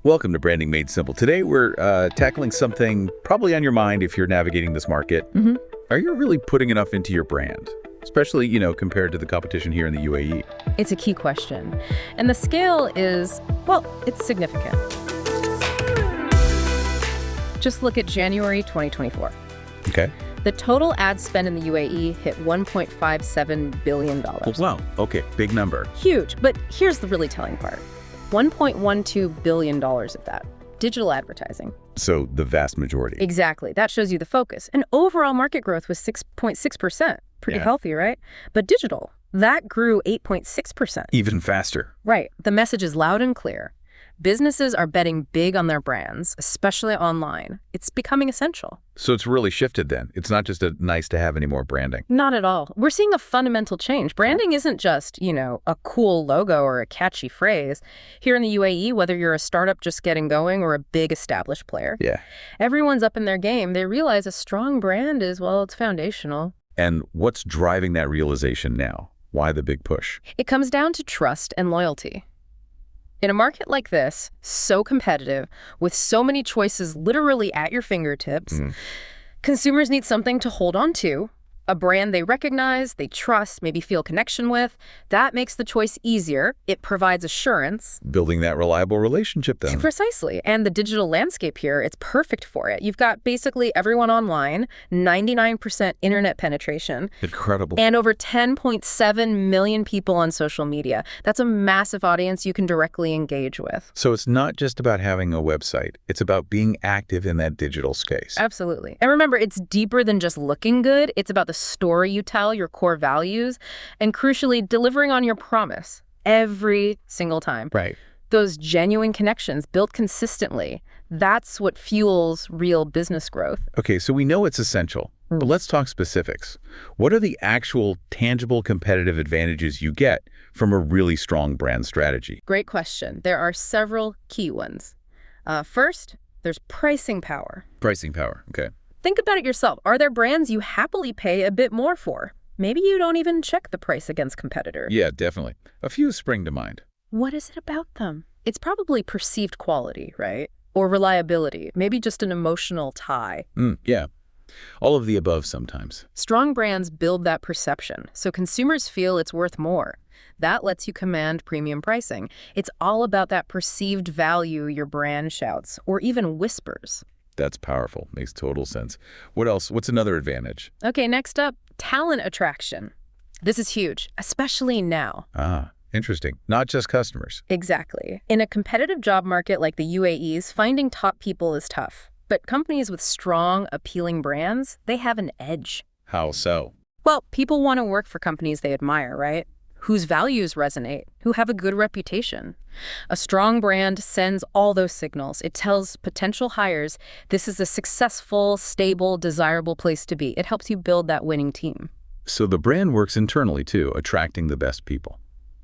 Welcome to Branding Made Simple. Today we're tackling something probably on your mind if you're navigating this market. Are you really putting enough into your brand? Especially, compared to the competition here in the UAE. It's a key question. And the scale is, well, it's significant. Just look at January 2024. Okay. The total ad spend in the UAE hit $1.57 billion. Oh, wow. Okay. Big number. Huge. But here's the really telling part. $1.12 billion of that. Digital advertising. So the vast majority. Exactly. That shows you the focus. And overall market growth was 6.6%. Pretty healthy, right? But digital, that grew 8.6%. Even faster. Right. The message is loud and clear. Businesses are betting big on their brands, especially online. It's becoming essential. So it's really shifted then. It's not just a nice to have anymore branding. Not at all. We're seeing a fundamental change. Branding isn't just, a cool logo or a catchy phrase. Here in the UAE, whether you're a startup just getting going or a big established player, everyone's up in their game. They realize a strong brand is, well, it's foundational. And what's driving that realization now? Why the big push? It comes down to trust and loyalty. In a market like this, so competitive, with so many choices literally at your fingertips, consumers need something to hold on to, a brand they recognize, they trust, maybe feel connection with. That makes the choice easier. It provides assurance. Building that reliable relationship then. Precisely. And the digital landscape here, it's perfect for it. You've got basically everyone online, 99% internet penetration. Incredible. And over 10.7 million people on social media. That's a massive audience you can directly engage with. So it's not just about having a website. It's about being active in that digital space. Absolutely. And remember, it's deeper than just looking good. It's about the story you tell, your core values, and crucially, delivering on your promise every single time. Right. Those genuine connections built consistently, that's what fuels real business growth. Okay, so we know it's essential, but let's talk specifics. What are the actual tangible competitive advantages you get from a really strong brand strategy? Great question. There are several key ones. First, there's pricing power. Pricing power, okay. Think about it yourself. Are there brands you happily pay a bit more for? Maybe you don't even check the price against competitors. Yeah, definitely. A few spring to mind. What is it about them? It's probably perceived quality, right? Or reliability, maybe just an emotional tie. Yeah. All of the above sometimes. Strong brands build that perception, so consumers feel it's worth more. That lets you command premium pricing. It's all about that perceived value your brand shouts, or even whispers. That's powerful. Makes total sense. What else? What's another advantage? Okay, next up, talent attraction. This is huge, especially now. Ah, interesting. Not just customers. Exactly. In a competitive job market like the UAE's, finding top people is tough. But companies with strong, appealing brands, they have an edge. How so? Well, people want to work for companies they admire, right? Whose values resonate, who have a good reputation. A strong brand sends all those signals. It tells potential hires, this is a successful, stable, desirable place to be. It helps you build that winning team. So the brand works internally too, attracting the best people.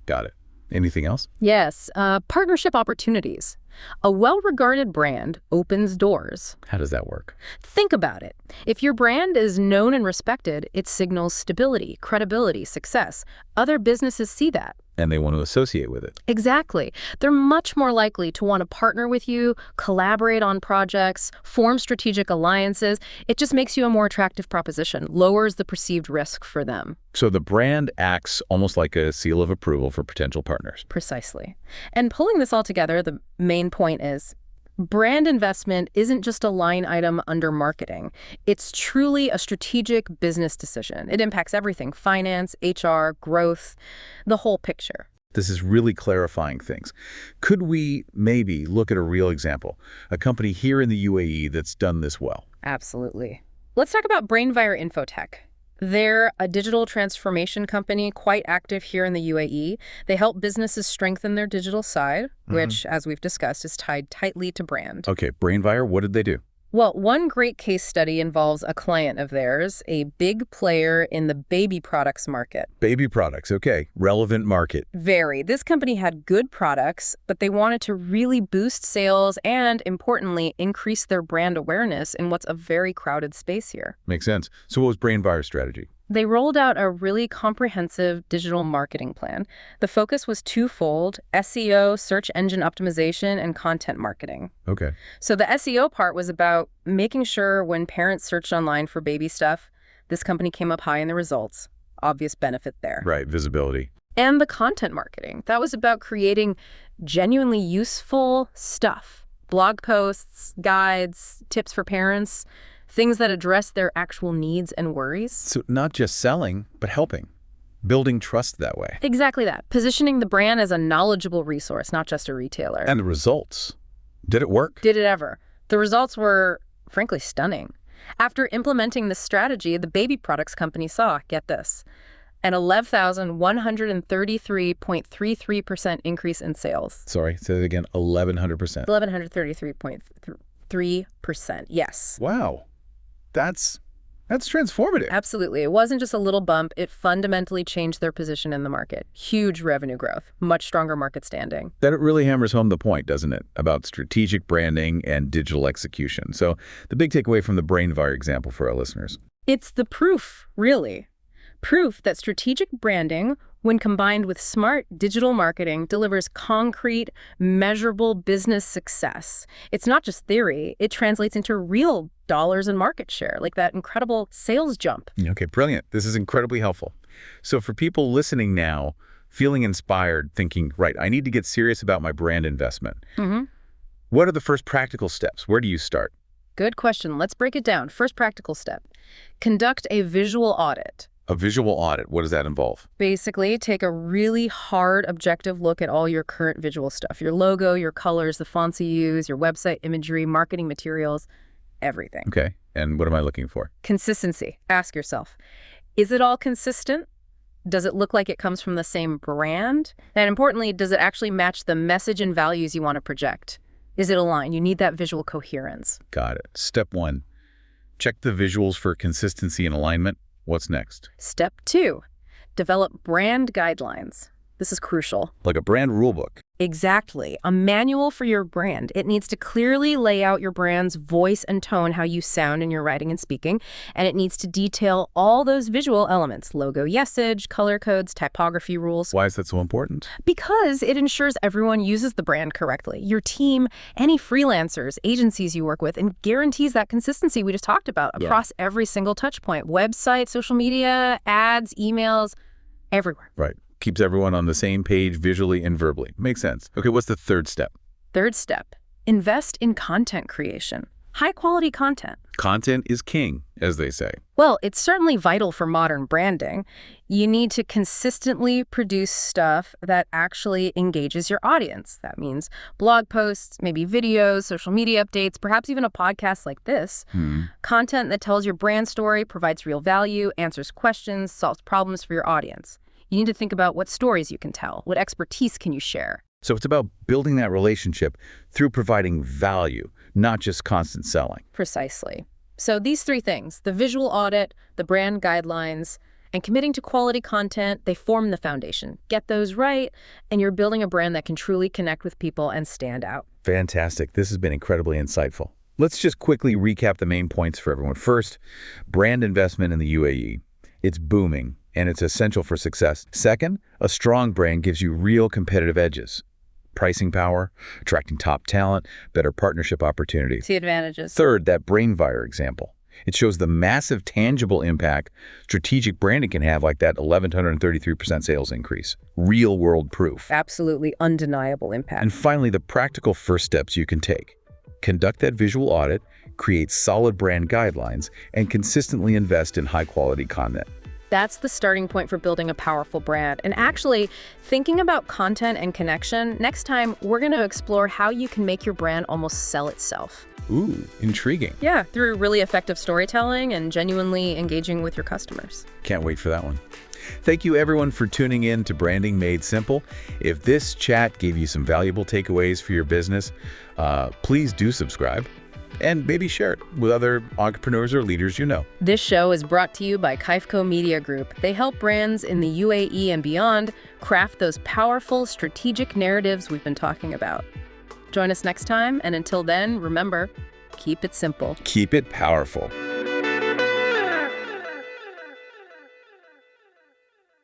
Got it. Anything else? Yes, partnership opportunities. A well-regarded brand opens doors. How does that work? Think about it. If your brand is known and respected, it signals stability, credibility, success. Other businesses see that. And they want to associate with it. Exactly. They're much more likely to want to partner with you, collaborate on projects, form strategic alliances. It just makes you a more attractive proposition, lowers the perceived risk for them. So the brand acts almost like a seal of approval for potential partners. Precisely. And pulling this all together, the main point is, brand investment isn't just a line item under marketing. It's truly a strategic business decision. It impacts everything: finance, HR, growth, the whole picture. This is really clarifying things. Could we maybe look at a real example, a company here in the UAE that's done this well? Absolutely. Let's talk about Brainvire Infotech. They're a digital transformation company quite active here in the UAE. They help businesses strengthen their digital side, which, as we've discussed, is tied tightly to brand. Okay, Brainvire, what did they do? Well, one great case study involves a client of theirs, a big player in the baby products market. Baby products, okay. Relevant market. Very. This company had good products, but they wanted to really boost sales and, importantly, increase their brand awareness in what's a very crowded space here. Makes sense. So what was Brainvire's strategy? They rolled out a really comprehensive digital marketing plan. The focus was twofold: SEO, search engine optimization, and content marketing. Okay. So the SEO part was about making sure when parents searched online for baby stuff, this company came up high in the results. Obvious benefit there. Right, visibility. And the content marketing. That was about creating genuinely useful stuff. Blog posts, guides, tips for parents, things that address their actual needs and worries. So not just selling, but helping. Building trust that way. Exactly that. Positioning the brand as a knowledgeable resource, not just a retailer. And the results. Did it work? Did it ever? The results were, frankly, stunning. After implementing this strategy, the baby products company saw, get this, an 11,133.33% increase in sales. Sorry, say that again, 1,100%. 1,133.3%, yes. Wow. That's transformative. Absolutely. It wasn't just a little bump. It fundamentally changed their position in the market. Huge revenue growth, much stronger market standing. That it really hammers home the point, doesn't it, about strategic branding and digital execution. So the big takeaway from the Brainvire example for our listeners. It's the proof, really. Proof that strategic branding, when combined with smart digital marketing, delivers concrete, measurable business success. It's not just theory. It translates into real dollars and market share, like that incredible sales jump. Okay, brilliant. This is incredibly helpful. So for people listening now, feeling inspired, thinking, right, I need to get serious about my brand investment. What are the first practical steps? Where do you start? Good question. Let's break it down. First practical step. Conduct a visual audit. A visual audit, what does that involve? Basically, take a really hard, objective look at all your current visual stuff. Your logo, your colors, the fonts you use, your website imagery, marketing materials, everything. Okay, and what am I looking for? Consistency. Ask yourself, is it all consistent? Does it look like it comes from the same brand? And importantly, does it actually match the message and values you want to project? Is it aligned? You need that visual coherence. Got it. Step 1, check the visuals for consistency and alignment. What's next? Step 2, develop brand guidelines. This is crucial. Like a brand rulebook. Exactly. A manual for your brand. It needs to clearly lay out your brand's voice and tone, how you sound in your writing and speaking, and it needs to detail all those visual elements: logo usage, color codes, typography rules. Why is that so important? Because it ensures everyone uses the brand correctly. Your team, any freelancers, agencies you work with, and guarantees that consistency we just talked about across every single touch point: website, social media, ads, emails, everywhere. Right. Keeps everyone on the same page visually and verbally. Makes sense. Okay, what's the third step? Third step, invest in content creation. High-quality content. Content is king, as they say. Well, it's certainly vital for modern branding. You need to consistently produce stuff that actually engages your audience. That means blog posts, maybe videos, social media updates, perhaps even a podcast like this. Content that tells your brand story, provides real value, answers questions, solves problems for your audience. You need to think about what stories you can tell, what expertise can you share. So it's about building that relationship through providing value, not just constant selling. Precisely. So these three things, the visual audit, the brand guidelines, and committing to quality content, they form the foundation. Get those right, and you're building a brand that can truly connect with people and stand out. Fantastic. This has been incredibly insightful. Let's just quickly recap the main points for everyone. First, brand investment in the UAE. It's booming, and it's essential for success. Second, a strong brand gives you real competitive edges. Pricing power, attracting top talent, better partnership opportunities. The advantages. Third, that Brainvire example. It shows the massive tangible impact strategic branding can have, like that 1,133% sales increase. Real world proof. Absolutely undeniable impact. And finally, the practical first steps you can take. Conduct that visual audit, create solid brand guidelines, and consistently invest in high quality content. That's the starting point for building a powerful brand. And actually, thinking about content and connection, next time we're going to explore how you can make your brand almost sell itself. Ooh, intriguing. Yeah, through really effective storytelling and genuinely engaging with your customers. Can't wait for that one. Thank you everyone for tuning in to Branding Made Simple. If this chat gave you some valuable takeaways for your business, please do subscribe. And maybe share it with other entrepreneurs or leaders you know. This show is brought to you by Kaifco Media Group. They help brands in the UAE and beyond craft those powerful strategic narratives we've been talking about. Join us next time, and until then, remember, keep it simple. Keep it powerful.